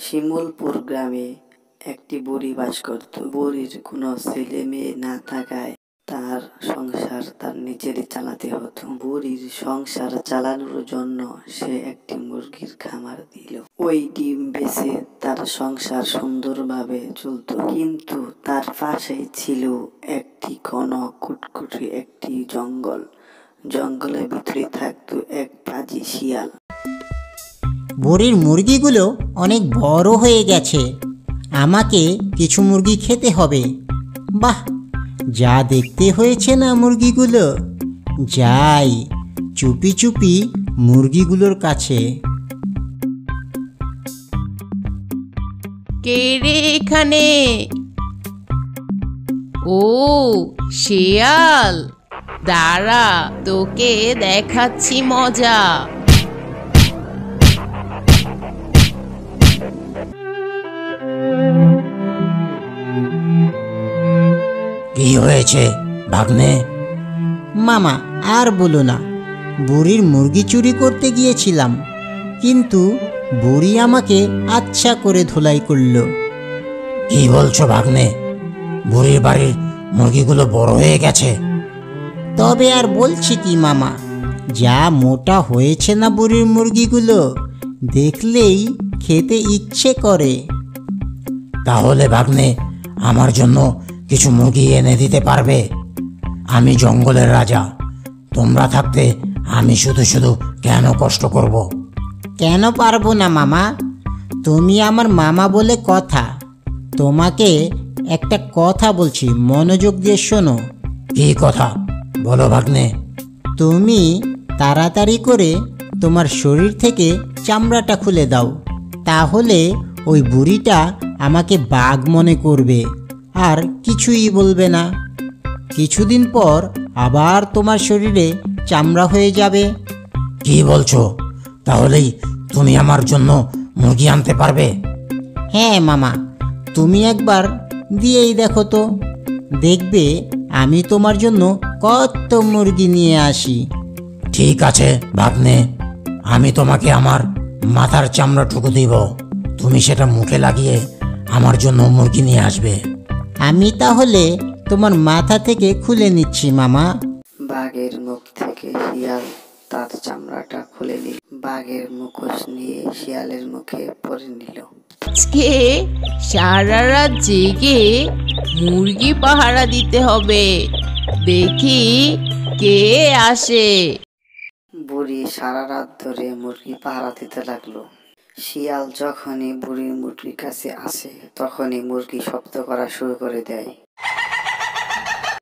শিমুলপুর গ্রামে একটি বুড়ি বাস করত। বুড়ির কোনো ছেলে মেয়ে না থাকায় তার সংসার তার নিজেরই চালাতে হতো। বুড়ির সংসার চালানোর জন্য সে একটি মুরগির খামার দিল। ওই ডিম বেচে তার সংসার সুন্দরভাবে চলত। কিন্তু তার পাশেই ছিল একটি ঘন কুটকুটি একটি জঙ্গল। জঙ্গলের ভিতরে থাকতো এক পাজি শিয়াল। বুড়ির মুরগিগুলো অনেক বড় হয়ে গেছে, আমাকে কিছু মুরগি খেতে হবে। বাহ, যা দেখতে হয়েছে না মুরগিগুলো। যাই চুপি চুপি মুরগিগুলোর কাছে। কে রে এখানে? ও শিয়াল, দাঁড়া, তোকে দেখাচ্ছি মজা। কি হয়েছে ভাগ্নে? মামা আর বলো না, বুড়ির মুরগি চুরি করতে গিয়েছিলাম, কিন্তু বুড়ি আমাকে আচ্ছা করে ধোলাই করলো। কি বলছো ভাগ্নে? বুড়ির বাড়ির মুরগিগুলো বড় হয়ে গেছে? তবে আর বলছি কি মামা, যা মোটা হয়েছে না বুড়ির মুরগিগুলো, দেখলেই খেতে ইচ্ছে করে। তাহলে ভাগ্নে আমার জন্য কিছু মুরগি এনে দিতে পারবে? আমি জঙ্গলের রাজা, তোমরা থাকতে আমি শুধু শুধু কেন কষ্ট করব? কেন পারবো না মামা, তুমি আমার মামা বলে কথা। তোমাকে একটা কথা বলছি, মনোযোগ দিয়ে শোনো। কি কথা বলো ভাগ্নে? তুমি তাড়াতাড়ি করে তোমার শরীর থেকে চামড়াটা খুলে দাও, তাহলে ওই বুড়িটা আমাকে বাঘ মনে করবে আর কিছুই বলবে না। কিছুদিন পর আবার তোমার শরীরে চামড়া হয়ে যাবে। কি বলছো? তাহলেই তুমি আমার জন্য মুরগি আনতে পারবে? হ্যাঁ মামা, তুমি একবার দিয়েই দেখো তো, দেখবে আমি তোমার জন্য কত মুরগি নিয়ে আসি। ঠিক আছে ভাগ্নে, আমি তোমাকে আমার মাথার চামড়াটুকু দিব, তুমি সেটা মুখে লাগিয়ে আমার জন্য মুরগি নিয়ে আসবে। আমি তাহলে তোমার মাথা থেকে খুলে নিচ্ছি মামা। বাঘের মুখ থেকে শিয়াল তার চামড়াটা খুলে নিল। বাঘের মুখোশ নিয়ে শিয়ালের মুখে পরে নিল। আজকে সারা রাত জেগে মুরগি পাহারা দিতে হবে, দেখি কে আসে। বুড়ি সারা রাত ধরে মুরগি পাহারা দিতে লাগলো। শিয়াল যখনই বুড়ির মুরগির কাছে আসে, তখনই মুরগি শব্দ করা শুরু করে দেয়।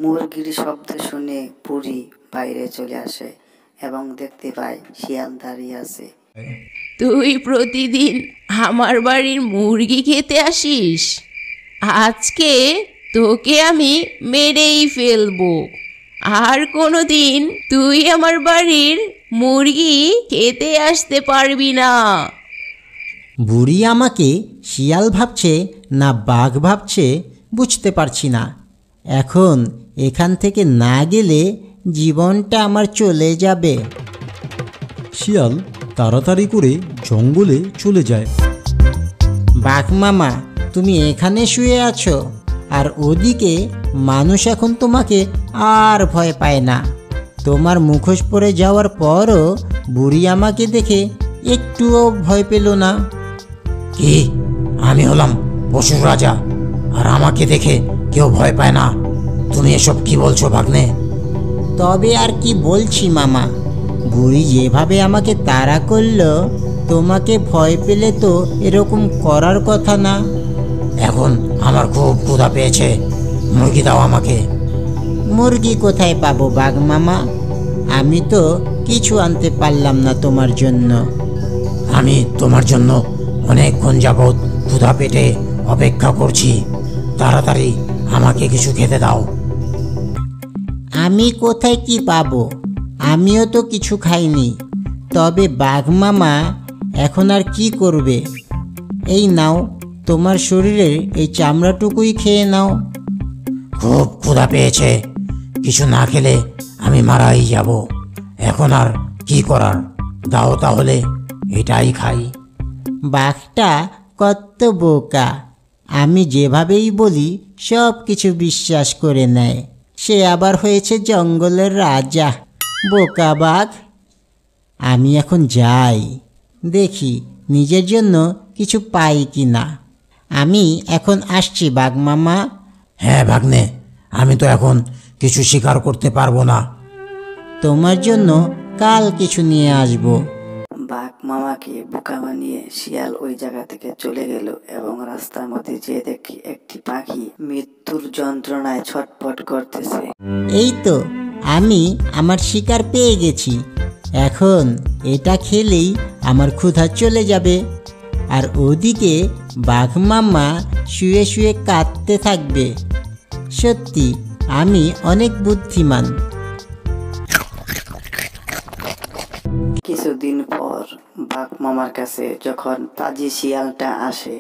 মুরগির শব্দ শুনে বুড়ি বাইরে চলে আসে এবং দেখতে পায় শিয়াল দাঁড়িয়ে আছে। তুই প্রতিদিন আমার বাড়ির মুরগি খেতে আসিস, আজকে তোকে আমি মেরেই ফেলবো। আর কোনোদিন তুই আমার বাড়ির মুরগি খেতে আসতে পারবি না। বুড়ি আমাকে শিয়াল ভাবছে না বাঘ ভাবছে বুঝতে পারছি না। এখন এখান থেকে না গেলে জীবনটা আমার চলে যাবে। শিয়াল তাড়াতাড়ি করে জঙ্গলে চলে যায়। বাঘ মামা, তুমি এখানে শুয়ে আছো, আর ওদিকে মানুষ এখন তোমাকে আর ভয় পায় না। তোমার মুখোশ পরে যাওয়ার পরও বুড়ি আমাকে দেখে একটুও ভয় পেল না। কি, আমি হলাম পশুর রাজা আর আমাকে দেখে কেউ ভয় পায় না? তুমি এসব কি বলছো ভাগ্নে? তবে আর কি বলছি মামা, বুড়ি যেভাবে আমাকে তাড়া করলো, তোমাকে ভয় পেলে তো এরকম করার কথা না। এখন আমার খুব ক্ষুধা পেয়েছে, মুরগি দাও আমাকে। মুরগি কোথায় পাবো বাঘ মামা? আমি তো কিছু আনতে পারলাম না তোমার জন্য। আমি তোমার জন্য অনেকক্ষণ যাবৎ ক্ষুধা পেটে অপেক্ষা করছি, তাড়াতাড়ি আমাকে কিছু খেতে দাও। আমি কোথায় কি পাবো? আমিও তো কিছু খাইনি। তবে বাঘ মামা এখন আর কি করবে? এই নাও, তোমার শরীরের এই চামড়াটুকুই খেয়ে নাও। খুব ক্ষুধা পেয়েছে, কিছু না খেলে আমি মারাই যাব। এখন আর কি করার, দাও তাহলে এটাই খাই। বাঘটা কত বোকা। আমি যেভাবেই বলি সব কিছু বিশ্বাস করে নেয়। সে আবার হয়েছে জঙ্গলের রাজা। বোকা বাঘ। আমি এখন যাই, দেখি নিজের জন্য কিছু পাই কি না। আমি এখন আসছি বাঘ মামা। হ্যাঁ ভাগ্নে, আমি তো এখন কিছু শিকার করতে পারবো না। তোমার জন্য কাল কিছু নিয়ে আসবো। বাঘ মামাকে বোকা বানিয়ে শিয়াল ওই জায়গা থেকে চলে গেল এবং রাস্তার মধ্যে যেয়ে দেখি একটি পাখি মৃত্যুর যন্ত্রণায় ছটফট করতেছে। এই তো আমি আমার শিকার পেয়ে গেছি। এখন এটা খেলেই আমার ক্ষুধা চলে যাবে। আর ওদিকে বাঘ মামা শুয়ে শুয়ে কাঁদতে থাকবে। সত্যি আমি অনেক বুদ্ধিমান। কিছুদিন পর বাঘ মামার কাছে যখন পাজি শিয়ালটা আসে,